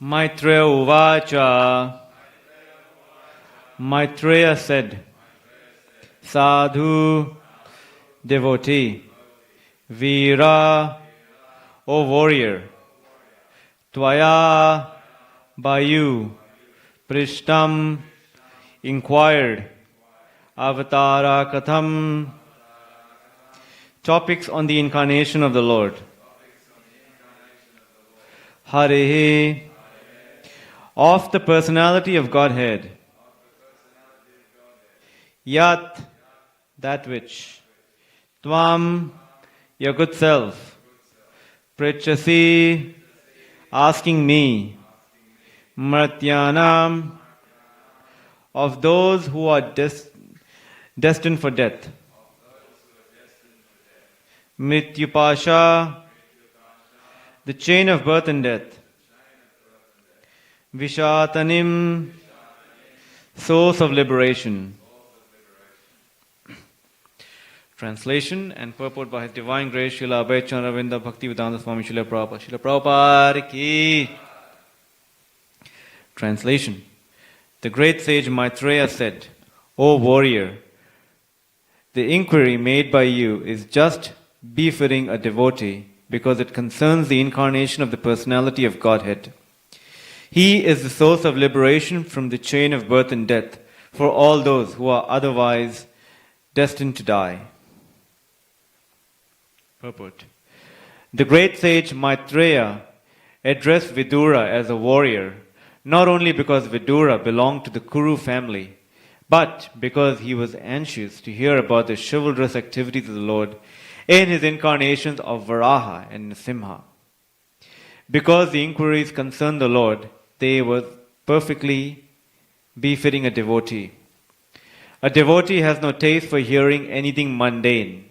Maitreya Uvacha. Maitreya said, Sadhu, devotee, Veera, O warrior, Tvaya, by you, Prishtam, inquired, Avatara Katham, topics on the incarnation of the Lord. Harihi, of the personality of Godhead. Yat, that which. Tvam, your good self. Prichasi, asking me. Mrityanam, of those who are destined for death. Mrityupasha, the chain of birth and death. Vishatanim, source of liberation. Translation and purport by His Divine Grace Srila Abhay Chandra Ravinda Bhaktivedanta Swami Srila Prabhupada. Srila Prabhupada ki. Translation. The great sage Maitreya said, O warrior, the inquiry made by you is just befitting a devotee because it concerns the incarnation of the personality of Godhead. He is the source of liberation from the chain of birth and death for all those who are otherwise destined to die. Purport. The great sage Maitreya addressed Vidura as a warrior, not only because Vidura belonged to the Kuru family, but because he was anxious to hear about the chivalrous activities of the Lord in his incarnations of Varaha and Nrsimha. Because the inquiries concerned the Lord, they were perfectly befitting a devotee. A devotee has no taste for hearing anything mundane.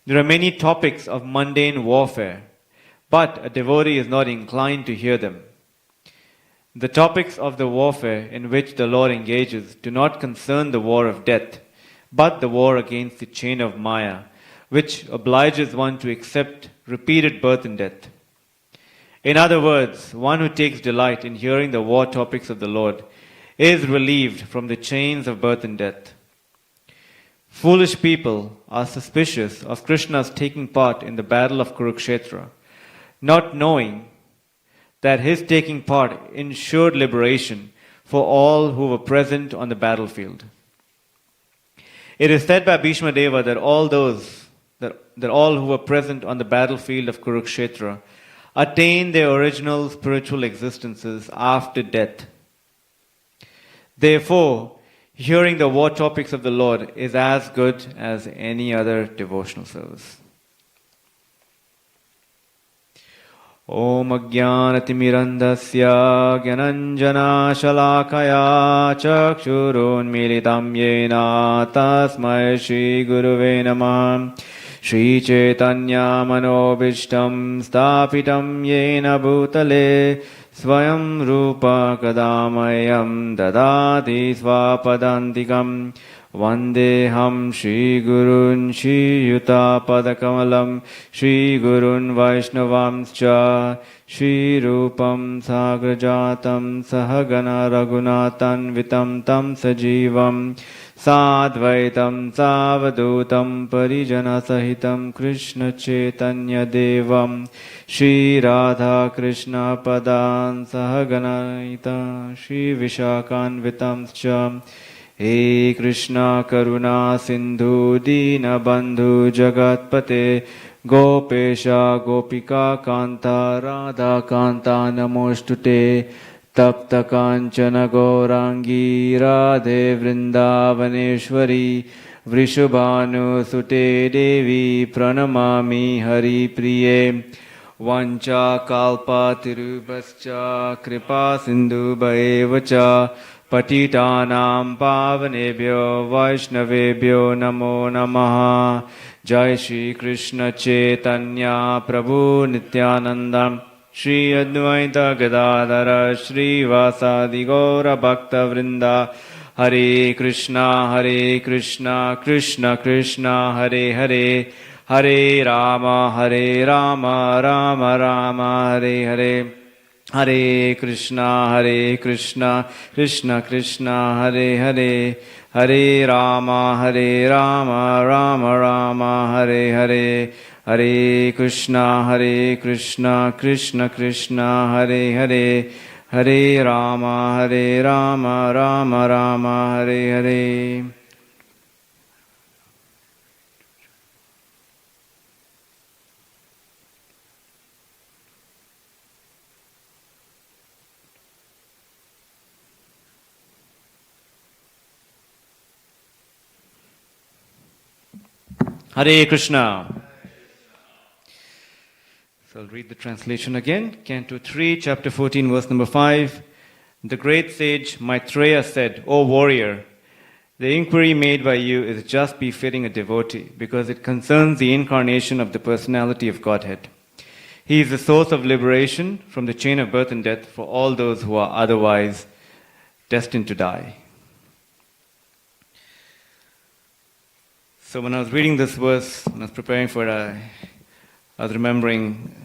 There are many topics of mundane warfare, but a devotee is not inclined to hear them. The topics of the warfare in which the Lord engages do not concern the war of death, but the war against the chain of Maya, which obliges one to accept repeated birth and death. In other words, one who takes delight in hearing the war topics of the Lord is relieved from the chains of birth and death. Foolish people are suspicious of Krishna's taking part in the battle of Kurukshetra, not knowing that his taking part ensured liberation for all who were present on the battlefield. It is said by Bhishma Deva that all who were present on the battlefield of Kurukshetra attain their original spiritual existences after death. Therefore, hearing the war topics of the Lord is as good as any other devotional service. Om Ajnanatimirandasya Gyananjana Shalakaya Chakshurun Militam Yena Tasmai Shri Guruve Namah Shri Chaitanya Manobishtam Stapitam Yena Bhutale Swayam Rupa Kadamayam Dadati Swapadantikam Vandeham Shri Gurun Shri Yuta Padakamalam Shri Gurun Vaishnavamscha Shri Rupam Sagrajatam Sahagana Raghunatan Vitam Tam Sajivam Sadvaitam Savadutam Parijana Sahitam Krishna Chaitanya Devam Shri Radha Krishna Padan Sahaganaita Shri Vishakan Vitamscha He Krishna Karuna Sindhu Dina Bandhu Jagatpate Gopesha Gopika Kanta Radha Kanta Namostute Tapta Kanchana Gaurangi Radhe Vrindavaneshwari Vrishubhanu Sute Devi Pranamami Hari Priye Vancha Kalpa Tirubhascha Kripa Sindhu Bhaevacha Patitanam Pavanebhyo Vaishnavebhyo Namo Namaha Jai Shri Krishna Chaitanya Prabhu Nityananda Shri Advaita Gadadhara Shri Vasadi Gaura Bhakta Vrinda Hare Krishna Krishna Krishna Hare Hare Hare Rama Rama Rama Hare Hare Hare Krishna, Krishna Krishna, Hare Hare, Hare Rama, Rama Rama, Hare Hare, Hare Krishna, Krishna Krishna, Hare Hare, Hare Rama, Rama Rama, Hare Hare. Hare Krishna. So I'll read the translation again. Canto 3, chapter 14, verse number 5. The great sage Maitreya said, O warrior, the inquiry made by you is just befitting a devotee because it concerns the incarnation of the personality of Godhead. He is the source of liberation from the chain of birth and death for all those who are otherwise destined to die. So when I was reading this verse, when I was preparing for it, I was remembering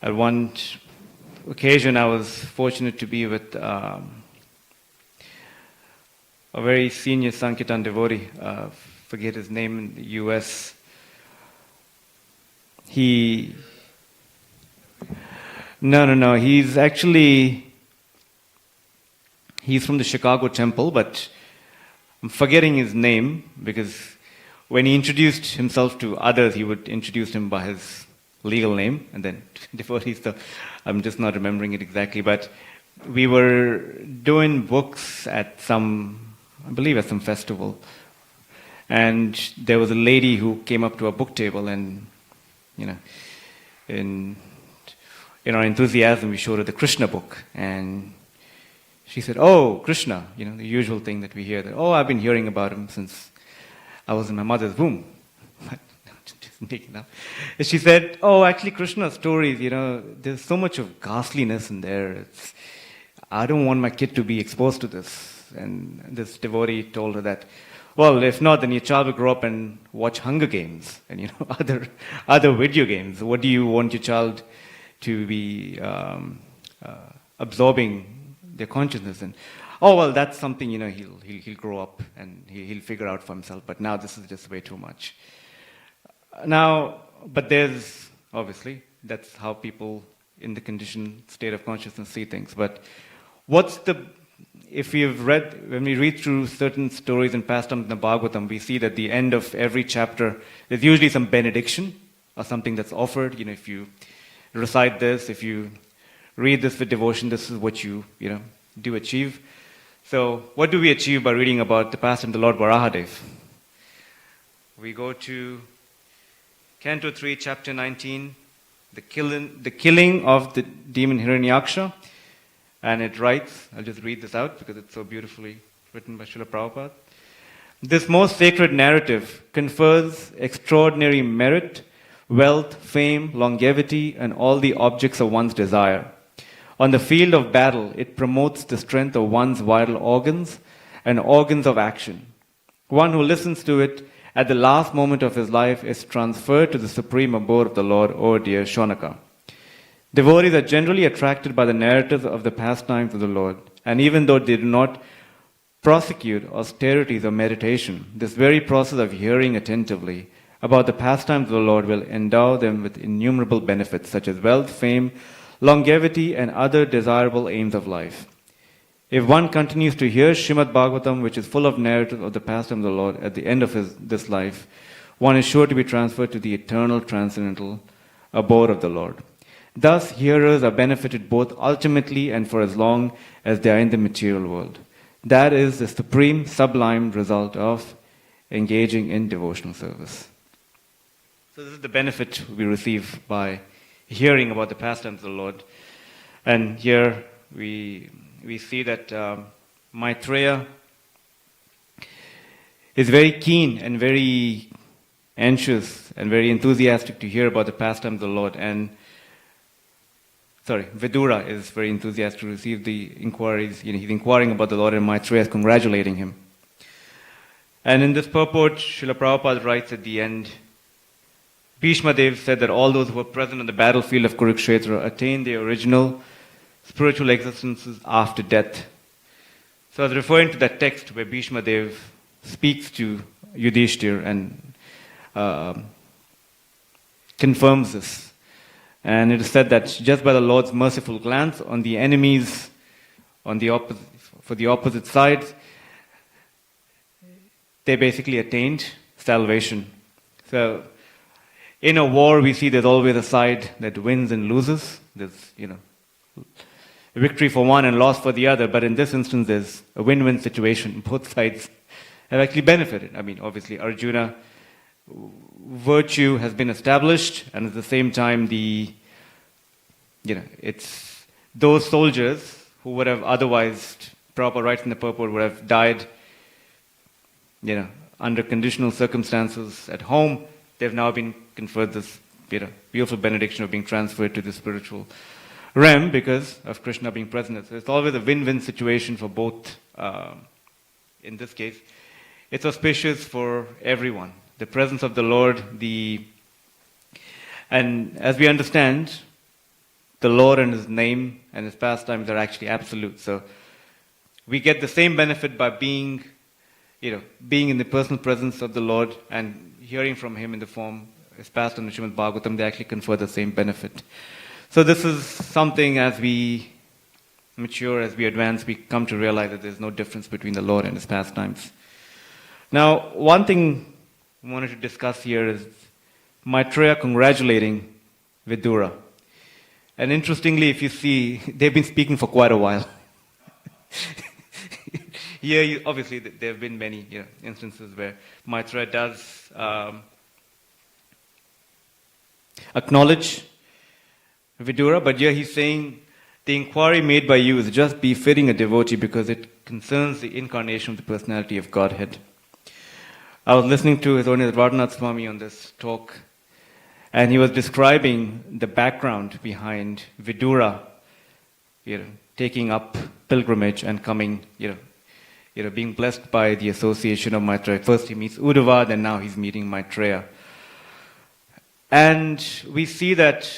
at one occasion I was fortunate to be with a very senior Sankirtan devotee, forget his name, in the US. No, he's from the Chicago temple, but I'm forgetting his name because when he introduced himself to others, he would introduce him by his legal name, and then devotees, so I'm just not remembering it exactly, but we were doing books at some festival, and there was a lady who came up to our book table, and, in our enthusiasm, we showed her the Krishna book, and she said, "Oh, Krishna," the usual thing that we hear, that, "Oh, I've been hearing about him since I was in my mother's womb." Just making up. And she said, "Oh, actually, Krishna's stories, there's so much of ghastliness in there. I don't want my kid to be exposed to this." And this devotee told her that, "Well, if not, then your child will grow up and watch Hunger Games and other video games. What do you want your child to be absorbing their consciousness in?" "Oh, well, that's something, he'll grow up and he'll figure out for himself. But now this is just way too much." Now, but there's, obviously, that's how people in the conditioned state of consciousness see things. But when we read through certain stories and pastimes in the Bhagavatam, we see that at the end of every chapter, there's usually some benediction or something that's offered. If you recite this, if you read this with devotion, this is what you do achieve. So, what do we achieve by reading about the pastime of the Lord Varahadev? We go to Canto 3, chapter 19, the killing of the demon Hiranyaksha, and it writes, I'll just read this out because it's so beautifully written by Srila Prabhupada. This most sacred narrative confers extraordinary merit, wealth, fame, longevity, and all the objects of one's desire. On the field of battle, it promotes the strength of one's vital organs and organs of action. One who listens to it at the last moment of his life is transferred to the supreme abode of the Lord, O dear Shonaka. Devotees are generally attracted by the narratives of the pastimes of the Lord, and even though they do not prosecute austerities or meditation, this very process of hearing attentively about the pastimes of the Lord will endow them with innumerable benefits such as wealth, fame, longevity, and other desirable aims of life. If one continues to hear Srimad Bhagavatam, which is full of narratives of the pastimes of the Lord, at the end of this life, one is sure to be transferred to the eternal transcendental abode of the Lord. Thus, hearers are benefited both ultimately and for as long as they are in the material world. That is the supreme, sublime result of engaging in devotional service. So this is the benefit we receive by hearing about the pastimes of the Lord. And here we see that Maitreya is very keen and very anxious and very enthusiastic to hear about the pastimes of the Lord. And Vidura is very enthusiastic to receive the inquiries. He's inquiring about the Lord, and Maitreya is congratulating him. And in this purport, Srila Prabhupada writes at the end, Bhishma Dev said that all those who were present on the battlefield of Kurukshetra attained the original spiritual existences after death. So I was referring to that text where Bhishma Dev speaks to Yudhishthir and confirms this. And it is said that just by the Lord's merciful glance on the enemies on the for the opposite sides, they basically attained salvation. So in a war, we see there's always a side that wins and loses. There's, a victory for one and loss for the other. But in this instance, there's a win-win situation. Both sides have actually benefited. I mean, obviously, Arjuna, virtue has been established, and at the same time, it's those soldiers who would have otherwise, proper rights in the purport, would have died, under conditional circumstances at home. They've now been conferred this, beautiful benediction of being transferred to the spiritual realm because of Krishna being present. So it's always a win-win situation for both. In this case, it's auspicious for everyone. The presence of the Lord, and as we understand, the Lord and His name and His pastimes are actually absolute. So we get the same benefit by being in the personal presence of the Lord and hearing from Him in the form is passed on the Srimad Bhagavatam. They actually confer the same benefit. So this is something, as we mature, as we advance, we come to realize that there's no difference between the Lord and His pastimes. Now, one thing I wanted to discuss here is Maitreya congratulating Vidura. And interestingly, if you see, they've been speaking for quite a while. Here, obviously, there have been many instances where Maitreya does acknowledge Vidura, but here he's saying, the inquiry made by you is just befitting a devotee because it concerns the incarnation of the personality of Godhead. I was listening to His Holiness Radhanath Swami on this talk, and he was describing the background behind Vidura, taking up pilgrimage and coming, being blessed by the association of Maitreya. First he meets Uddhava, then now he's meeting Maitreya. And we see that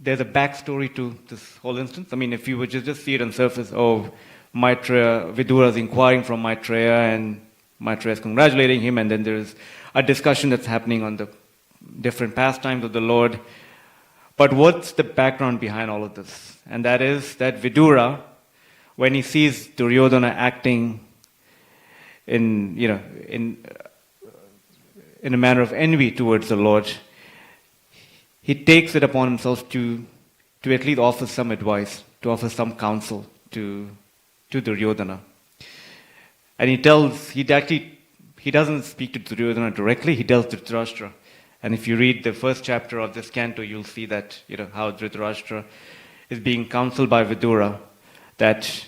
there's a backstory to this whole instance. I mean, if you would just see it on surface, Maitreya, Vidura is inquiring from Maitreya, and Maitreya is congratulating him, and then there's a discussion that's happening on the different pastimes of the Lord. But what's the background behind all of this? And that is that Vidura, when he sees Duryodhana acting in a manner of envy towards the Lord, he takes it upon himself to at least offer some advice, to offer some counsel to Duryodhana. And he doesn't speak to Duryodhana directly, he tells Dhritarashtra. And if you read the first chapter of this canto, you'll see that, how Dhritarashtra is being counseled by Vidura, that,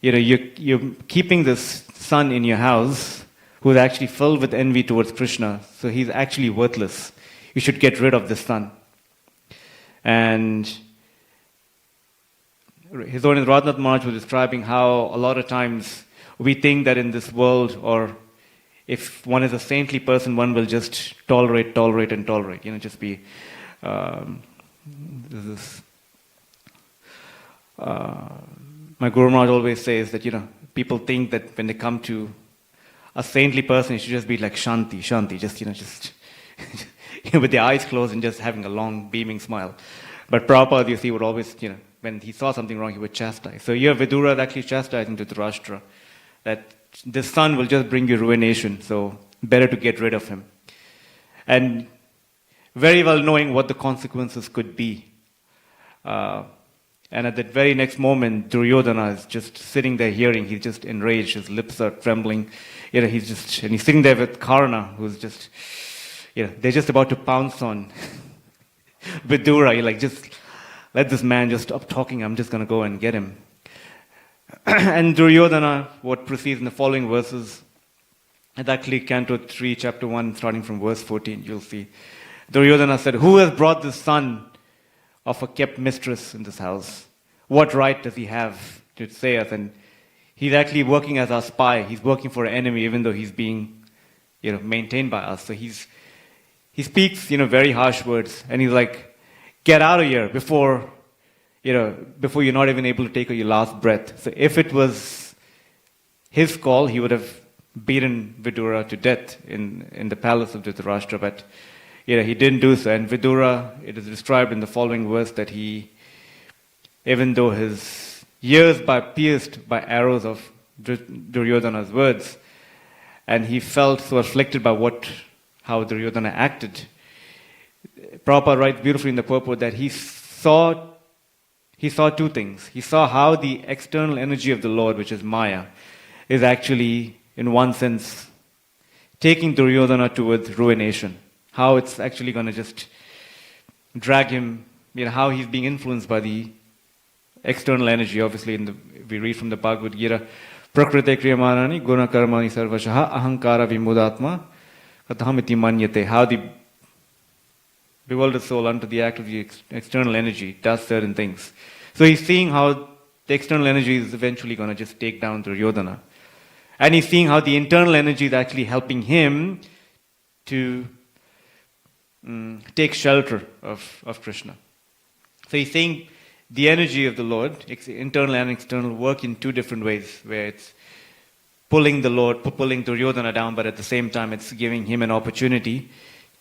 you're keeping this son in your house who is actually filled with envy towards Krishna, so he's actually worthless. You should get rid of this son. And His Holiness Radhanath Maharaj was describing how a lot of times we think that in this world, or if one is a saintly person, one will just tolerate, just be my Guru Maharaj always says that, people think that when they come to a saintly person, it should just be like shanti, just with their eyes closed and just having a long, beaming smile. But Prabhupada, you see, would always, when he saw something wrong, he would chastise. So here Vidura is actually chastising Dhritarashtra, that this son will just bring you ruination, so better to get rid of him. And very well knowing what the consequences could be. And at that very next moment, Duryodhana is just sitting there hearing, he's just enraged, his lips are trembling. He's sitting there with Karna, who's just, they're just about to pounce on Vidura. Just let this man just stop talking, I'm just going to go and get him. And Duryodhana, what proceeds in the following verses, it's actually Canto 3, Chapter 1, starting from verse 14, you'll see. Duryodhana said, "Who has brought the son of a kept mistress in this house? What right does he have to say us?" And he's actually working as our spy. He's working for an enemy, even though he's being, maintained by us. So he speaks, very harsh words. And he's like, "Get out of here before, before you're not even able to take your last breath. So if it was his call, he would have beaten Vidura to death in the palace of Dhritarashtra, but he didn't do so. And Vidura, it is described in the following verse that even though his ears were pierced by arrows of Duryodhana's words, and he felt so afflicted by how Duryodhana acted, Prabhupada writes beautifully in the purport that he saw two things. He saw how the external energy of the Lord, which is Maya, is actually, in one sense, taking Duryodhana towards ruination. How it's actually going to just drag him, how he's being influenced by the external energy. Obviously, we read from the Bhagavad Gita, Prakrite kriyamanani guna karmani sarvashaha ahankara vimudatma kathamiti manyate. How the bewildered soul under the act of the external energy does certain things. So he's seeing how the external energy is eventually going to just take down Duryodhana. And he's seeing how the internal energy is actually helping him to take shelter of Krishna. So he's saying the energy of the Lord, internal and external, work in two different ways, where it's pulling the Lord, pulling Duryodhana down, but at the same time it's giving him an opportunity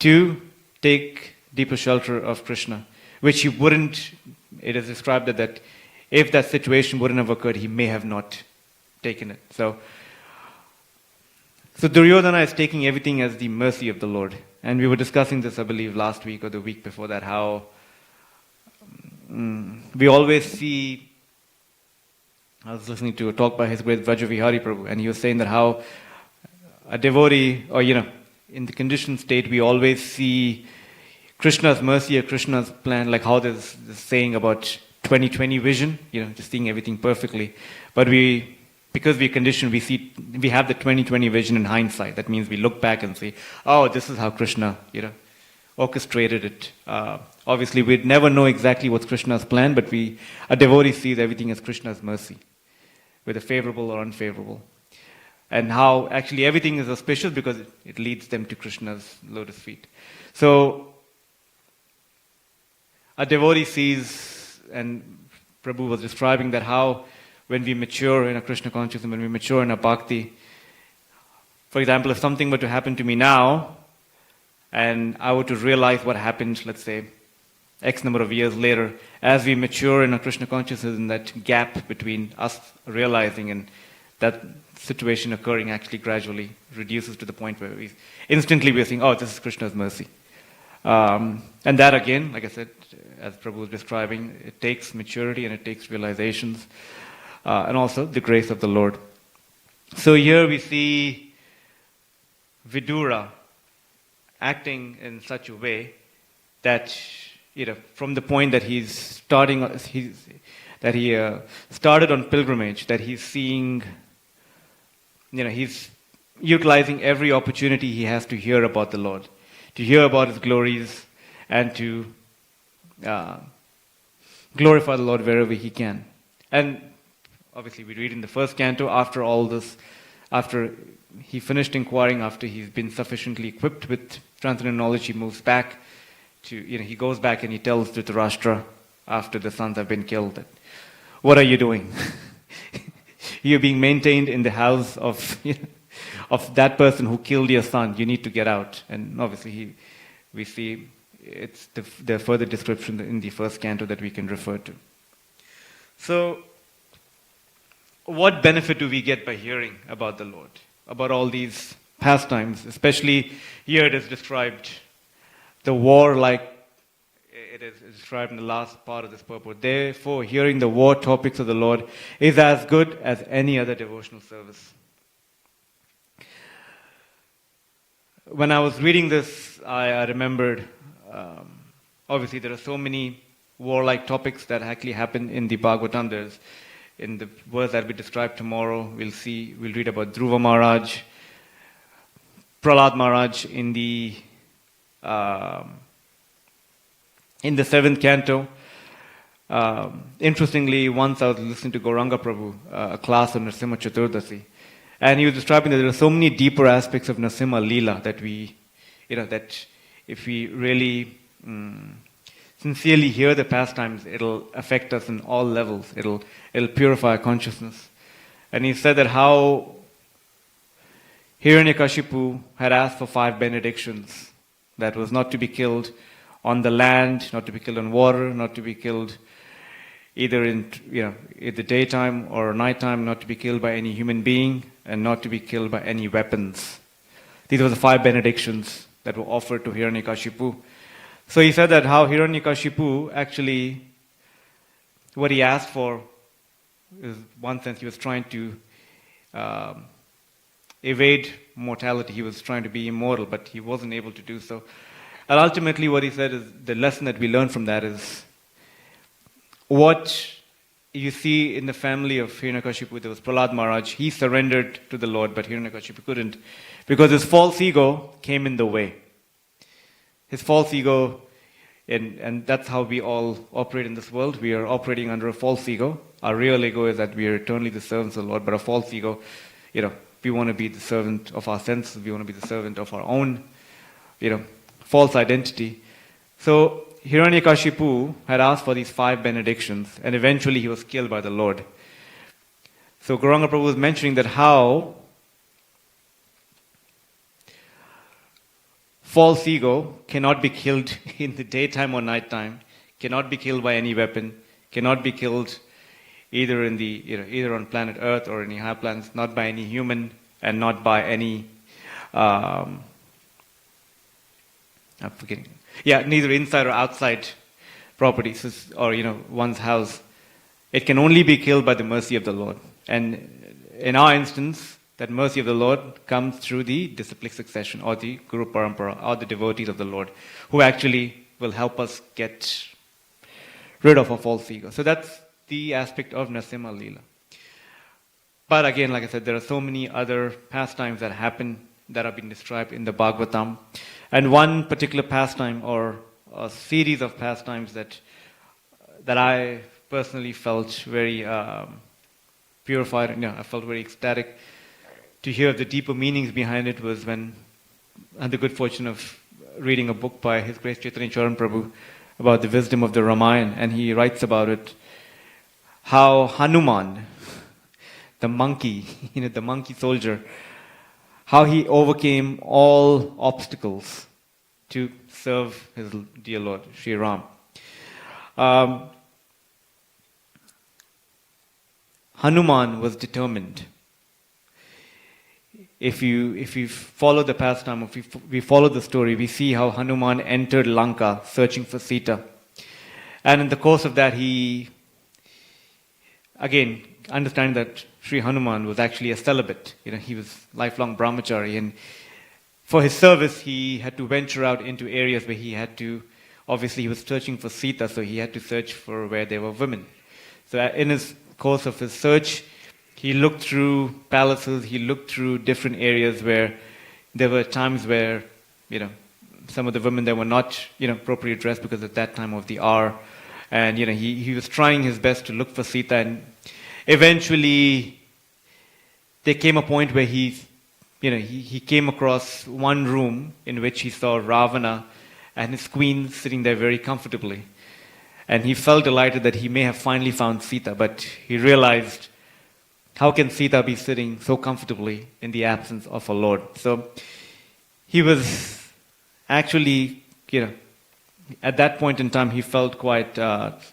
to take deeper shelter of Krishna, which he wouldn't, it is described that if that situation wouldn't have occurred, he may have not taken it. So Duryodhana is taking everything as the mercy of the Lord. And we were discussing this, I believe, last week or the week before that, how we always see, I was listening to a talk by His Great Radha Vinod Prabhu, and he was saying that how a devotee, or in the conditioned state, we always see Krishna's mercy or Krishna's plan, like how there's this saying about 20/20 vision, just seeing everything perfectly. But because we're conditioned, we have the 20/20 vision in hindsight. That means we look back and say, oh, this is how Krishna, orchestrated it. Obviously, we'd never know exactly what's Krishna's plan, but a devotee sees everything as Krishna's mercy, whether favorable or unfavorable. And how actually everything is auspicious because it leads them to Krishna's lotus feet. So, a devotee sees, and Prabhu was describing that how when we mature in a Krishna consciousness, when we mature in a bhakti, for example, if something were to happen to me now, and I were to realize what happened, let's say, X number of years later, as we mature in a Krishna consciousness, and that gap between us realizing and that situation occurring actually gradually reduces to the point where instantly we're saying, oh, this is Krishna's mercy. And that again, like I said, as Prabhu was describing, it takes maturity and it takes realizations, and also the grace of the Lord. So here we see Vidura acting in such a way that, from the point that he started on pilgrimage, that he's seeing, he's utilizing every opportunity he has to hear about the Lord, to hear about His glories, and to glorify the Lord wherever he can. And obviously we read in the first canto, after all this, after he finished inquiring, after he's been sufficiently equipped with transcendental knowledge, he moves back to, he goes back and he tells Dhritarashtra, after the sons have been killed, that, what are you doing? You're being maintained in the house of that person who killed your son. You need to get out. And obviously we see it's the further description in the first canto that we can refer to. So, what benefit do we get by hearing about the Lord, about all these pastimes? Especially here it is described, the war, like it is described in the last part of this purport. Therefore, hearing the war topics of the Lord is as good as any other devotional service. When I was reading this, I remembered, obviously there are so many warlike topics that actually happen in the Bhagavatam. There's, in the verse that we describe tomorrow, we'll read about Dhruva Maharaj, Prahlad Maharaj in the 7th canto. Interestingly, once I was listening to Gauranga Prabhu, a class on Nrsimha Chaturdasi, and he was describing that there are so many deeper aspects of Nrsimha Leela that that if we really sincerely hear the pastimes, it'll affect us in all levels. It'll purify our consciousness. And he said that how Hiranyakashipu had asked for 5 benedictions. That was not to be killed on the land, not to be killed on water, not to be killed either in the daytime or nighttime, not to be killed by any human being, and not to be killed by any weapons. These were the 5 benedictions that were offered to Hiranyakashipu. So he said that how Hiranyakashipu actually, what he asked for is, one sense, he was trying to evade mortality. He was trying to be immortal, but he wasn't able to do so. And ultimately what he said is, the lesson that we learn from that is, what you see in the family of Hiranyakashipu, there was Prahlad Maharaj, he surrendered to the Lord, but Hiranyakashipu couldn't, because his false ego came in the way. His false ego, and that's how we all operate in this world. We are operating under a false ego. Our real ego is that we are eternally the servants of the Lord, but a false ego, we want to be the servant of our senses, we want to be the servant of our own, false identity. So Hiranyakashipu had asked for these 5 benedictions, and eventually he was killed by the Lord. So Gauranga Prabhu was mentioning that how false ego cannot be killed in the daytime or nighttime, cannot be killed by any weapon, cannot be killed either in either on planet Earth or any higher planets, not by any human and not by any I'm forgetting. Neither inside or outside properties or one's house. It can only be killed by the mercy of the Lord. And in our instance, that mercy of the Lord comes through the disciplic succession or the Guru Parampara or the devotees of the Lord, who actually will help us get rid of our false ego. So that's the aspect of Narasimha Leela. But again, like I said, there are so many other pastimes that happen that have been described in the Bhagavatam. And one particular pastime or a series of pastimes that I personally felt very purified, and I felt very ecstatic to hear the deeper meanings behind it was when I had the good fortune of reading a book by His Grace Chaitanya Charan Prabhu about the wisdom of the Ramayana, and he writes about it, how Hanuman, the monkey, the monkey soldier, how he overcame all obstacles to serve his dear Lord, Sri Ram. Hanuman was determined. If you follow the pastime, if we follow the story, we see how Hanuman entered Lanka searching for Sita. And in the course of that, he, again, understanding that Sri Hanuman was actually a celibate. He was lifelong brahmachari, and for his service, he had to venture out into areas where he had to, obviously he was searching for Sita, so he had to search for where there were women. So in his course of his search, he looked through palaces, he looked through different areas where there were times where, some of the women there were not, appropriately dressed because at that time of the hour. And, he was trying his best to look for Sita, and eventually there came a point where he came across one room in which he saw Ravana and his queen sitting there very comfortably. And he felt delighted that he may have finally found Sita, but he realized, how can Sita be sitting so comfortably in the absence of her Lord? So he was actually, at that point in time, he felt quite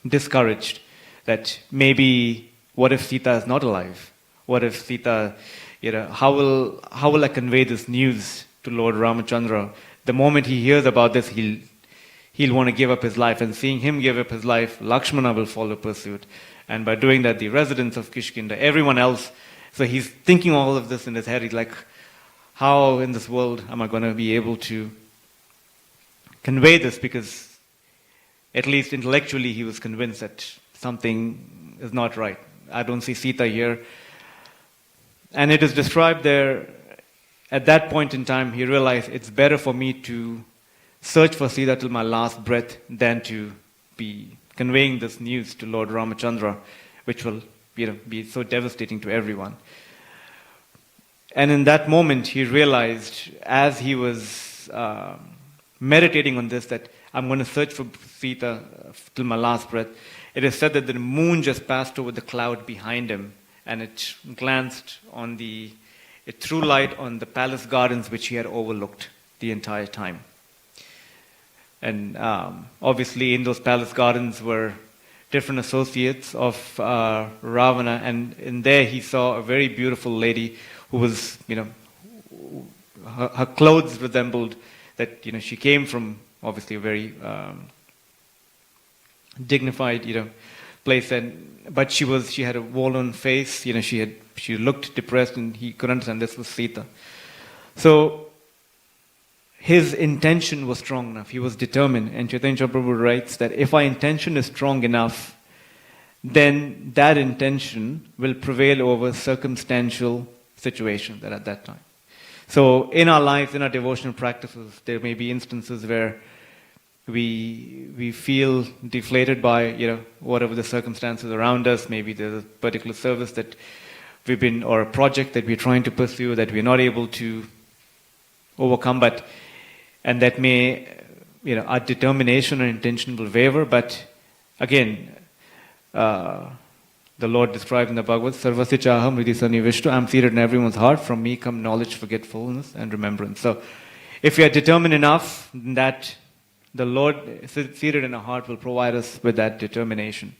discouraged that maybe, what if Sita is not alive? What if Sita, how will I convey this news to Lord Ramachandra? The moment he hears about this, he'll want to give up his life. And seeing him give up his life, Lakshmana will follow pursuit. And by doing that, the residents of Kishkinda, everyone else, so he's thinking all of this in his head. He's like, how in this world am I going to be able to convey this? Because at least intellectually he was convinced that something is not right. I don't see Sita here. And it is described there, at that point in time, he realized it's better for me to search for Sita till my last breath than to be conveying this news to Lord Ramachandra, which will be so devastating to everyone. And in that moment, he realized, as he was meditating on this, that I'm going to search for Sita till my last breath. It is said that the moon just passed over the cloud behind him, and it glanced on it threw light on the palace gardens which he had overlooked the entire time. And obviously in those palace gardens were different associates of Ravana, and in there he saw a very beautiful lady who was, her clothes resembled that, she came from obviously a very dignified, place, but she had a worn face, she looked depressed, and he could understand this was Sita. So his intention was strong enough. He was determined. And Chaitanya Prabhu writes that if our intention is strong enough, then that intention will prevail over circumstantial situations at that time. So in our lives, in our devotional practices, there may be instances where we feel deflated by whatever the circumstances around us. Maybe there's a particular service that or a project that we're trying to pursue that we're not able to overcome, and that may, our determination or intention will waver. But again, the Lord described in the Bhagavad, Sarvasya Chaham Hridhi Sannivishto, I'm seated in everyone's heart, from me come knowledge, forgetfulness, and remembrance. So if we are determined enough, that the Lord seated in our heart will provide us with that determination.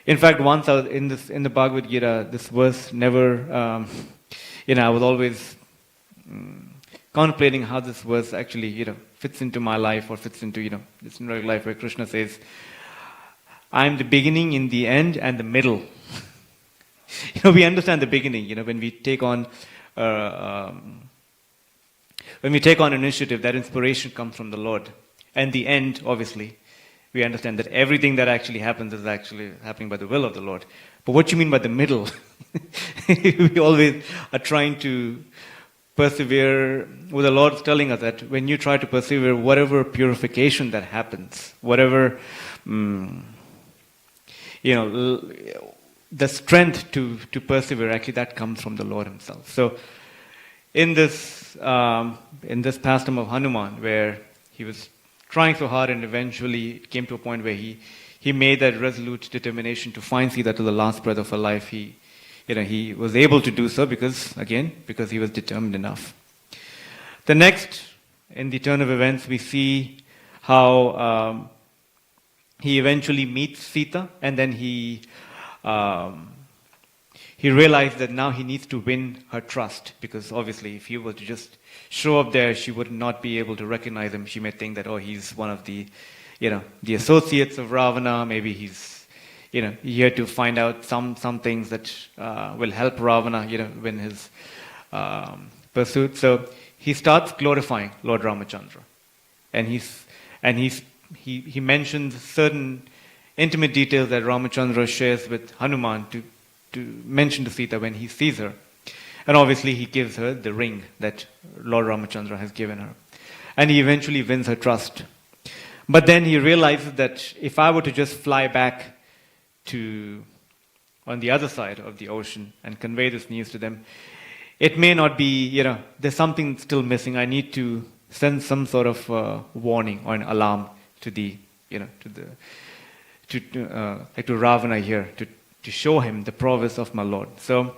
In fact, once I was in the Bhagavad Gita, this verse never, I was always contemplating how this verse actually, fits into my life, or fits into, this real life, where Krishna says, I'm the beginning, in the end, and the middle. We understand the beginning, when we take on an initiative, that inspiration comes from the Lord. And the end, obviously, we understand that everything that actually happens is actually happening by the will of the Lord. But what you mean by the middle? We always are trying to persevere. Well, the Lord is telling us that when you try to persevere, whatever purification that happens, whatever, the strength to persevere, actually that comes from the Lord Himself. So in this pastime of Hanuman, where he was trying so hard, and eventually it came to a point where he made that resolute determination to find Sita to the last breath of her life. He was able to do so because he was determined enough. The next, in the turn of events, we see how he eventually meets Sita, and then he realized that now he needs to win her trust, because obviously if he were to just show up there, she would not be able to recognize him. She may think that, he's one of the associates of Ravana. Maybe he's, here to find out some things that will help Ravana, win his pursuit. So he starts glorifying Lord Ramachandra, and he mentions certain intimate details that Ramachandra shares with Hanuman to mention to Sita when he sees her. And obviously he gives her the ring that Lord Ramachandra has given her. And he eventually wins her trust. But then he realizes that if I were to just fly back on the other side of the ocean and convey this news to them, it may not be, there's something still missing. I need to send some sort of warning or an alarm to Ravana here, to show him the prowess of my Lord. So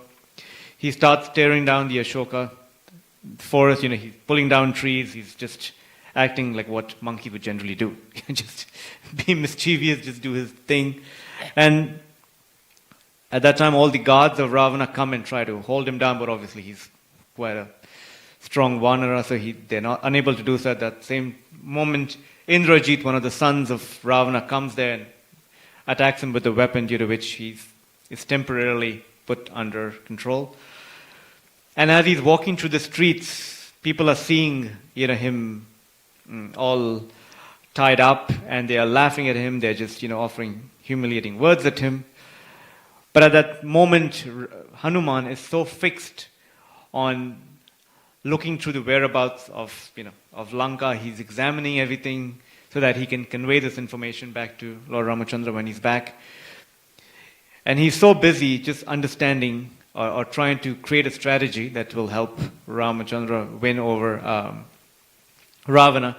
he starts tearing down the Ashoka forest. He's pulling down trees. He's just acting like what monkey would generally do. Just be mischievous, just do his thing. And at that time, all the guards of Ravana come and try to hold him down, but obviously he's quite a strong Vanara, so they're not unable to do so. At that same moment, Indrajit, one of the sons of Ravana, comes there and attacks him with a weapon, due to which he is temporarily put under control. And as he's walking through the streets, people are seeing, him all tied up, and they are laughing at him. They're just, offering humiliating words at him. But at that moment, Hanuman is so fixed on looking through the whereabouts of Lanka. He's examining everything so that he can convey this information back to Lord Ramachandra when he's back. And he's so busy just understanding or trying to create a strategy that will help Ramachandra win over Ravana.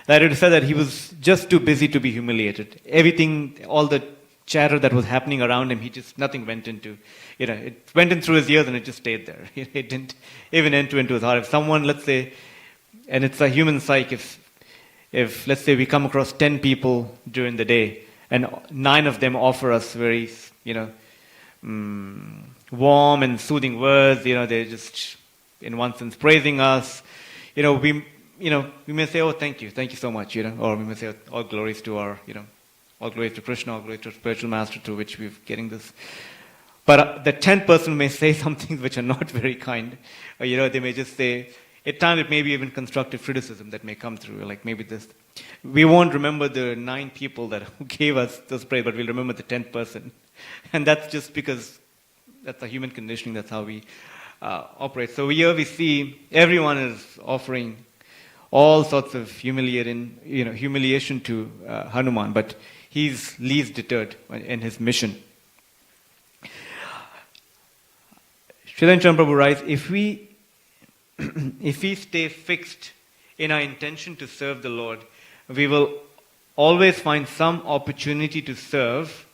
that it said that he was just too busy to be humiliated. Everything, all the chatter that was happening around him, nothing went into, it went in through his ears and it just stayed there. It didn't even enter into his heart. If someone, let's say, and it's a human psyche, if let's say we come across 10 people during the day and 9 of them offer us very, warm and soothing words, they're just, in one sense, praising us, we may say, oh, thank you so much, or we may say, all glories to our, all glories to Krishna, all glories to our spiritual master through which we're getting this. But the 10th person may say some things which are not very kind. Or, they may just say, at times it may be even constructive criticism that may come through, like maybe this. We won't remember the 9 people who gave us this praise, but we'll remember the 10th person. And that's just because that's a human conditioning, that's how we operate. So here we see everyone is offering all sorts of humiliation to Hanuman, but he's least deterred in his mission. Srilan Chandra Prabhu writes, if we stay fixed in our intention to serve the Lord, we will always find some opportunity to serve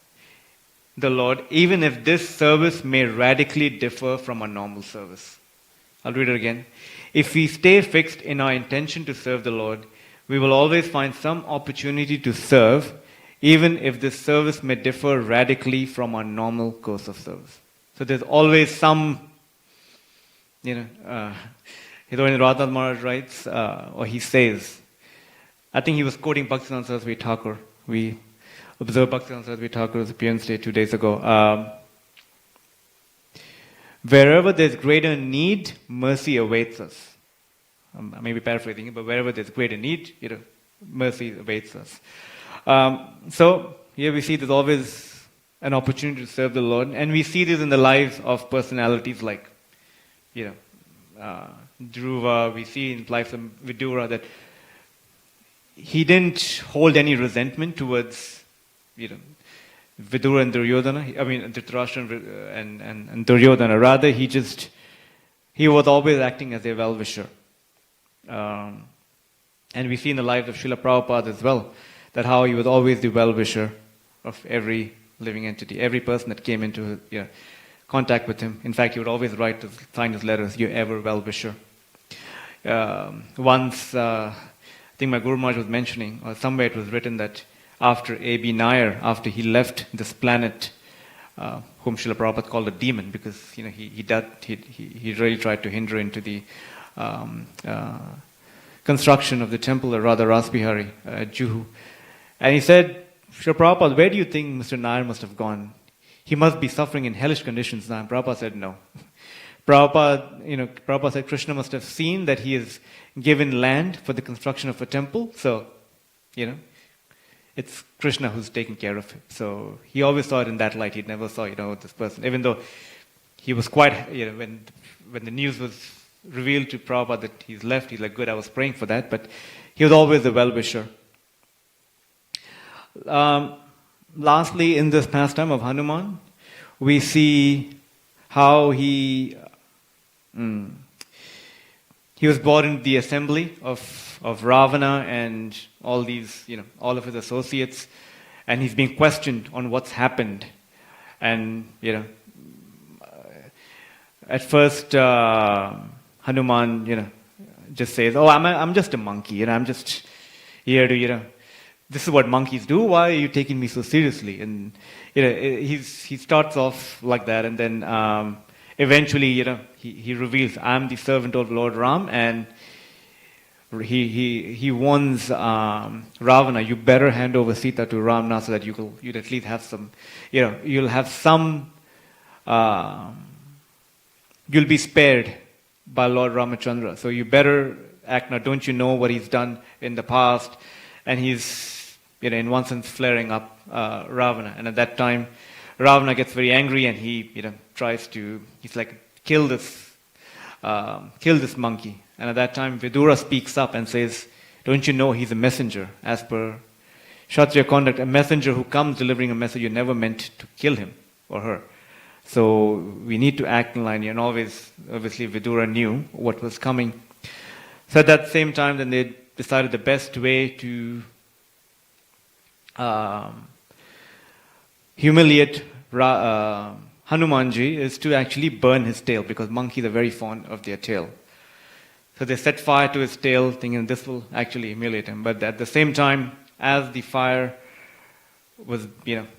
the Lord, even if this service may radically differ from a normal service. I'll read it again. If we stay fixed in our intention to serve the Lord, we will always find some opportunity to serve, even if this service may differ radically from our normal course of service. So there's always some, Radha Vinod Maharaj writes, or he says, I think he was quoting Bhaktivinoda Saraswati Thakur. We observed Bhaktivinoda Saraswati Thakur's appearance day 2 days ago. Wherever there's greater need, mercy awaits us. I may be paraphrasing it, but wherever there's greater need, mercy awaits us. So here we see there's always an opportunity to serve the Lord, and we see this in the lives of personalities like, Dhruva. We see in the life of Vidura that he didn't hold any resentment towards, Vidura and Duryodhana. Dhritarashtra and Duryodhana. Rather, he was always acting as a well-wisher. And we see in the lives of Srila Prabhupada as well, that how he was always the well-wisher of every living entity, every person that came into contact with him. In fact, he would always sign his letters, "Your ever well-wisher." Once, I think my Guru Maharaj was mentioning, or somewhere it was written that after A.B. Nair, after he left this planet, whom Srila Prabhupada called a demon, because he really tried to hinder into the construction of the temple of Radha Rasbihari at Juhu. And he said, Srila Prabhupada, where do you think Mr. Nair must have gone? He must be suffering in hellish conditions now. And Prabhupada said, no. Prabhupada said Krishna must have seen that he has given land for the construction of a temple. So, it's Krishna who's taking care of it. So he always saw it in that light. He never saw, this person. Even though he was quite, when the news was revealed to Prabhupada that he's left, he's like, good, I was praying for that. But he was always a well-wisher. Lastly, in this pastime of Hanuman, we see how he was brought into the assembly of Ravana and all these, all of his associates, and he's being questioned on what's happened. And, at first, Hanuman, just says, oh, I'm just a monkey, I'm just here to, this is what monkeys do. Why are you taking me so seriously? And he starts off like that, and then eventually, he reveals, I'm the servant of Lord Ram, and he warns Ravana, you better hand over Sita to Ram now, so that you'd at least have some, you'll have some, you'll be spared by Lord Ramachandra. So you better act now. Don't you know what he's done in the past? And he's, in one sense, flaring up Ravana. And at that time, Ravana gets very angry, and he, he's like, kill this monkey. And at that time, Vidura speaks up and says, don't you know he's a messenger? As per Kshatriya conduct, a messenger who comes delivering a message, you're never meant to kill him or her. So we need to act in line. And obviously, Vidura knew what was coming. So at that same time, then they decided the best way to humiliate Hanumanji is to actually burn his tail, because monkeys are very fond of their tail. So they set fire to his tail, thinking this will actually humiliate him. But at the same time, as the fire was,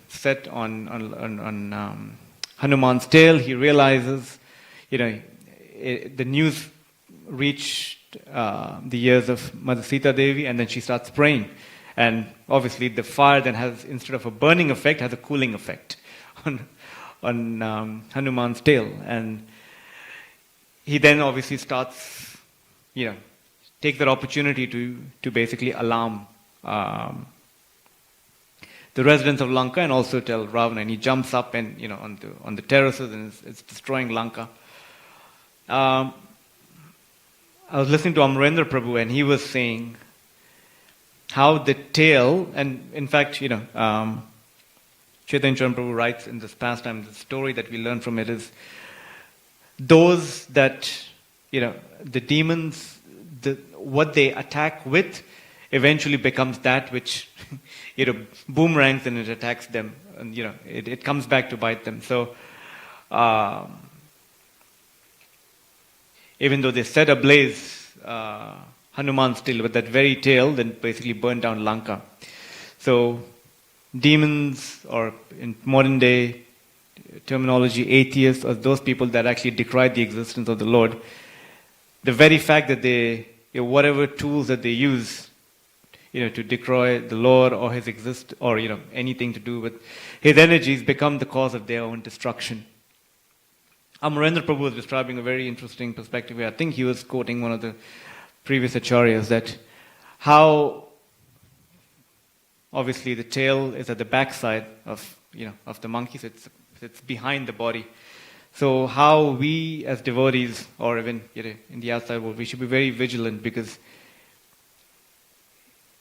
set on Hanuman's tail, he realizes, the news reached the ears of Mother Sita Devi, and then she starts praying. And obviously, the fire then has, instead of a burning effect, has a cooling effect on Hanuman's tail. And he then obviously starts, take that opportunity to basically alarm the residents of Lanka, and also tell Ravana. And he jumps up and on the terraces, and it's destroying Lanka. I was listening to Amarendra Prabhu, and he was saying how the tail, and in fact, Chaitanya Charan Prabhu writes in this pastime, the story that we learn from it is those that, the demons, what they attack with eventually becomes that which, boomerangs and it attacks them, and, it comes back to bite them. So, even though they set ablaze Hanuman's tail with that very tail, then basically burned down Lanka. So, demons, or in modern day terminology, atheists, or those people that actually decry the existence of the Lord, the very fact that they, whatever tools that they use, to decry the Lord or his or anything to do with his energies, become the cause of their own destruction. Amarendra Prabhu was describing a very interesting perspective here. I think he was quoting one of the previous acharyas, that how obviously the tail is at the backside of the monkey, so it's behind the body. So how we as devotees, or even in the outside world, we should be very vigilant, because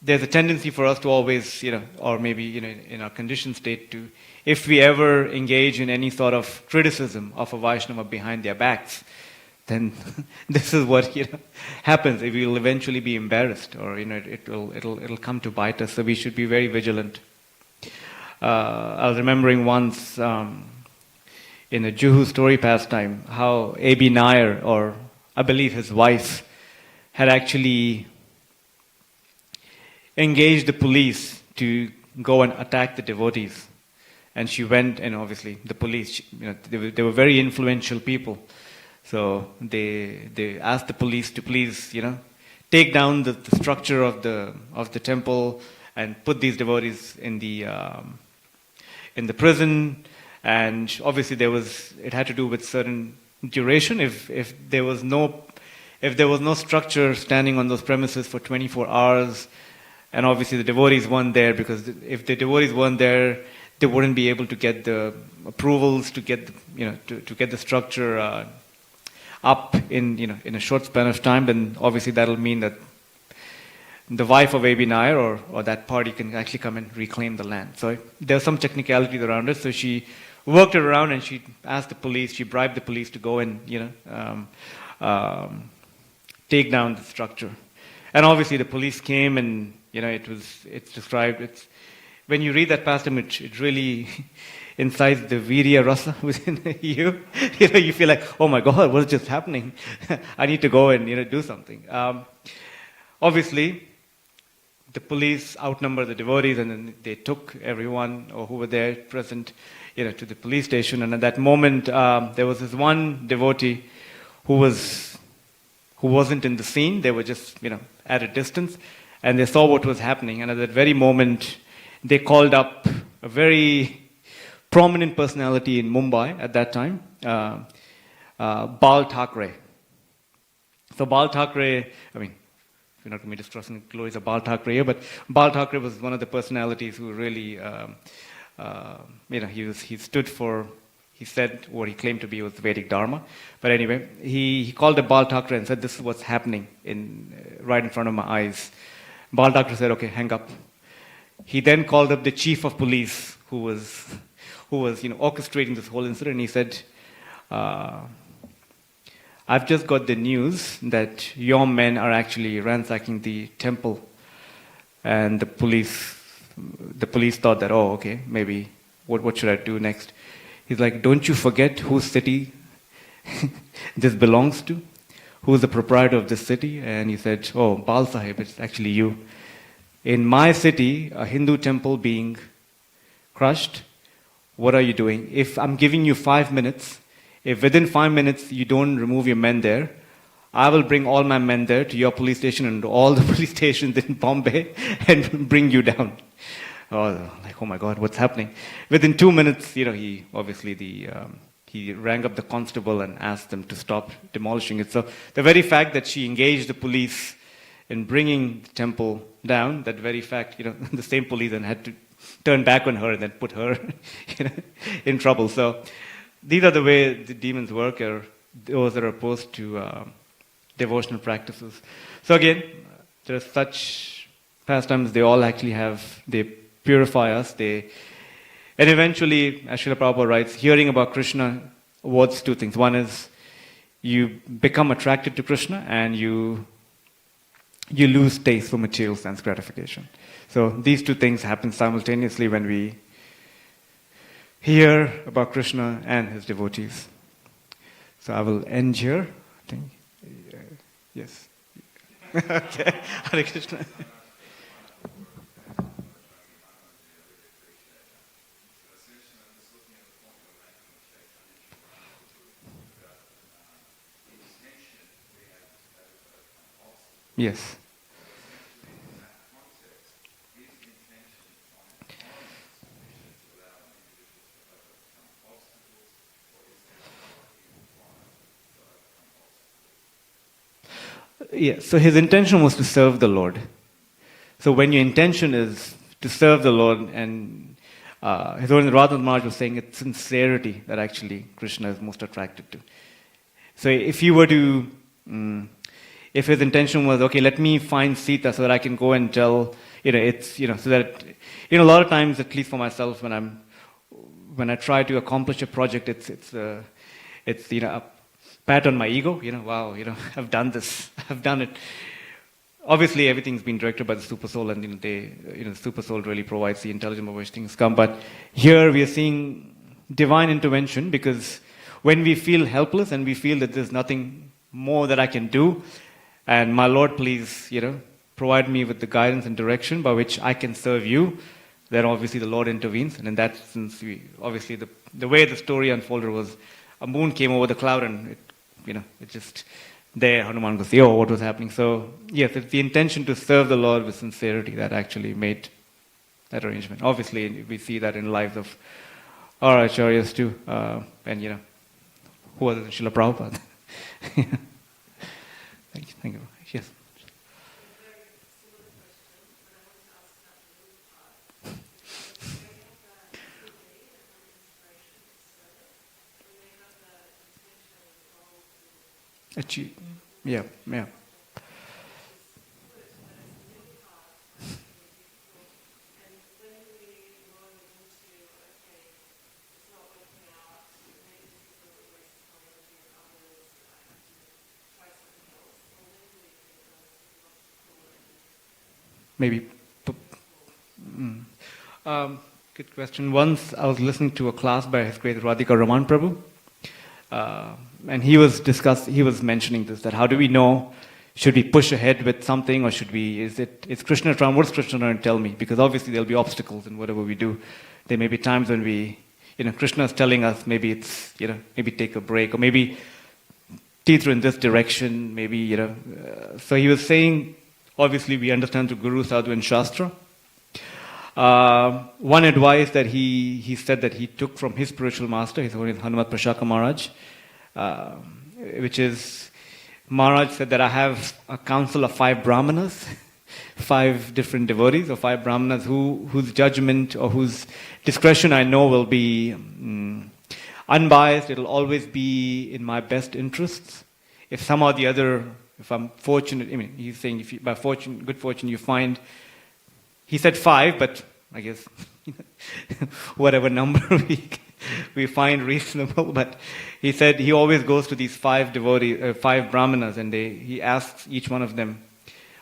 there's a tendency for us to always, or maybe in our conditioned state, to, if we ever engage in any sort of criticism of a Vaishnava behind their backs, then this is what happens. We will eventually be embarrassed, or it'll come to bite us. So we should be very vigilant. I was remembering once in a Juhu story pastime how A.B. Nair, or I believe his wife, had actually engaged the police to go and attack the devotees. And she went, and obviously the police, they were very influential people. So they asked the police to please, take down the structure of the temple and put these devotees in the prison. And obviously it had to do with certain duration. If there was no structure standing on those premises for 24 hours, and obviously the devotees weren't there, because if the devotees weren't there, they wouldn't be able to get the approvals to get to get the structure up in a short span of time. Then obviously that'll mean that the wife of A.B. Nair or that party can actually come and reclaim the land. So there's some technicalities around it. So she worked it around, and she asked the police, she bribed the police to go and take down the structure. And obviously the police came, and it's described. When you read that pastime, it really incites the virya rasa within you. You feel like, oh my God, what is just happening? I need to go and do something. Obviously, the police outnumber the devotees, and then they took everyone who were there present, to the police station. And at that moment, there was this one devotee who wasn't in the scene. They were just at a distance, and they saw what was happening. And at that very moment, they called up a very prominent personality in Mumbai at that time, Bal Thackeray. So Bal Thackeray, we're not going to be discussing the glories of Bal Thackeray here, but Bal Thackeray was one of the personalities who really, he stood for, he said what he claimed to be was Vedic Dharma. But anyway, he called up Bal Thackeray and said, this is what's happening right in front of my eyes. Bal Thackeray said, okay, hang up. He then called up the chief of police who was orchestrating this whole incident. He said, I've just got the news that your men are actually ransacking the temple. And the police thought that, oh, okay, maybe, what should I do next? He's like, don't you forget whose city this belongs to? Who's the proprietor of this city? And he said, oh, Bal Sahib, it's actually you. In my city, a Hindu temple being crushed, what are you doing? If I'm giving you 5 minutes, if within 5 minutes you don't remove your men there, I will bring all my men there to your police station and all the police stations in Bombay and bring you down. Oh, like, oh my God, what's happening? Within 2 minutes, he obviously he rang up the constable and asked them to stop demolishing it. So the very fact that she engaged the police in bringing the temple down, that very fact, the same police then had to turn back on her and then put her in trouble. So these are the way the demons work, or those that are opposed to devotional practices. So again, there are such pastimes, they all actually they purify us, and eventually, as Srila Prabhupada writes, hearing about Krishna awards two things. One is you become attracted to Krishna and you lose taste for material sense gratification. So these two things happen simultaneously when we hear about Krishna and his devotees. So I will end here, I think. Yes. Okay. Hare Krishna. Yes. Yeah, so his intention was to serve the Lord. So when your intention is to serve the Lord, and His Holiness Radha Maharaj was saying it's sincerity that actually Krishna is most attracted to. So if you were to, if his intention was, okay, let me find Sita so that I can go and tell, it's, so that, a lot of times, at least for myself, when I try to accomplish a project, it's a pat on my ego, wow, I've done this, I've done it. Obviously, everything's been directed by the Super Soul, and the Super Soul really provides the intelligence by which things come. But here we are seeing divine intervention, because when we feel helpless and we feel that there's nothing more that I can do, and my Lord, please, provide me with the guidance and direction by which I can serve you, then obviously the Lord intervenes. And in that sense, obviously the way the story unfolded was a moon came over the cloud, and it just there, Hanuman goes, oh, what was happening? So, yes, it's the intention to serve the Lord with sincerity that actually made that arrangement. Obviously, we see that in the lives of our acharyas too, and, who was it? Srila Prabhupada. Thank you. Yes. Yeah. Maybe. Good question. Once I was listening to a class by His Great Radha Vinod Prabhu, and he was mentioning this, that how do we know, should we push ahead with something, or is Krishna trying, what's Krishna trying to tell me? Because obviously there'll be obstacles in whatever we do. There may be times when Krishna is telling us, maybe it's, maybe take a break, or maybe teeter in this direction, maybe, so he was saying, obviously we understand through Guru, Sadhu and Shastra. One advice that he said that he took from his spiritual master, His Holiness Hanumat Prashaka Maharaj, which is, Maharaj said that I have a council of 5 brahmanas, 5 different devotees, or 5 brahmanas whose judgment or whose discretion I know will be unbiased. It'll always be in my best interests. If somehow or the other, if I'm fortunate, he's saying if by good fortune you find, he said 5, but I guess whatever number we find reasonable, but he said he always goes to these five devotees, five brahmanas, and he asks each one of them,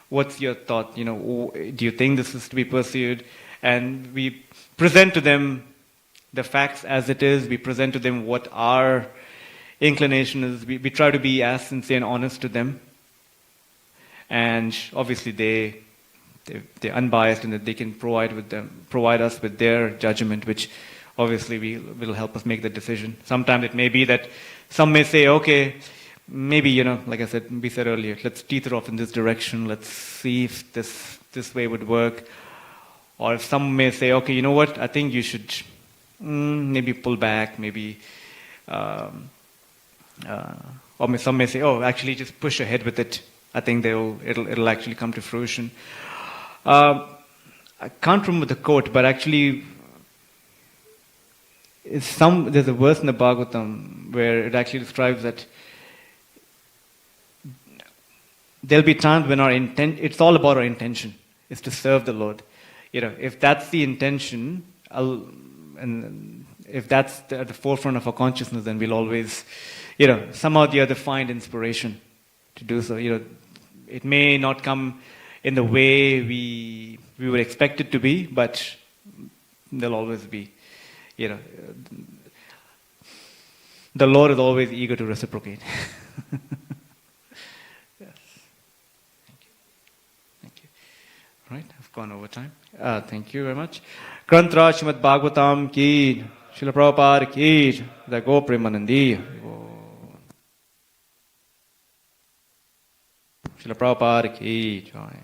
what's your thought? Do you think this is to be pursued? And we present to them the facts as it is. We present to them what our inclination is. We try to be as sincere and honest to them. And obviously they're unbiased and that they can provide us with their judgment, which obviously will help us make the decision. Sometimes it may be that some may say, okay, maybe, like I said, we said earlier, let's teeter off in this direction. Let's see if this way would work. Or if some may say, okay, you know what, I think you should maybe pull back, maybe, or some may say, oh, actually just push ahead with it. I think it'll actually come to fruition. I can't remember the quote, but actually, there's a verse in the Bhagavatam where it actually describes that there'll be times when it's all about our intention, is to serve the Lord. If that's the intention, and if that's at the forefront of our consciousness, then we'll always, somehow or the other find inspiration to do so. It may not come in the way we would expect it to be, but there'll always be, the Lord is always eager to reciprocate. Yes. Thank you. Right, I've gone over time. Thank you very much. Grantra Srimad Bhagavatam ki, Srila Prabhupada ki, the Go Premanandi. Srila Prabhupada ki jai.